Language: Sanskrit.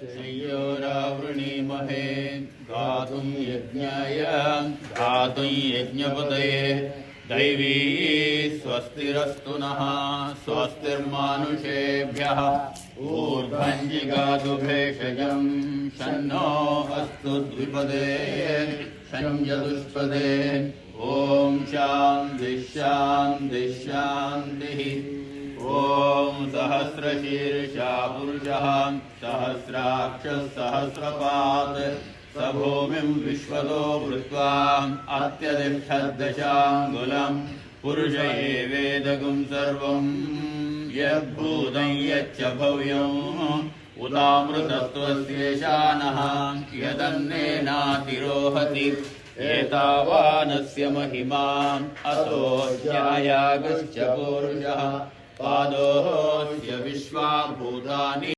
तच्छयोरावृणीमहे गातुं यज्ञपतये दैवी स्वस्तिरस्तु नः स्वस्तिर्मानुषेभ्यः ऊर्ध्वं जिगातु भेषजं शन्नो अस्तु द्विपदे शं चतुष्पदे ॐ शान्ति शान्ति शान्तिः। ॐ सहस्रशीर्षा पुरुषः सहस्राक्षः सहस्रपात् स भूमिं विश्वतो भूत्वा अत्यतिष्ठद्दशाङ्गुलं पुरुष एवेदगुं सर्वं यद्भूतं यच्च भव्यम् उदामृतत्वस्येषानः यदन्नेनातिरोहति एतावानस्य महिमा अतो ज्यायागश्च पूरुषः पादोऽस्य विश्वा भूतानि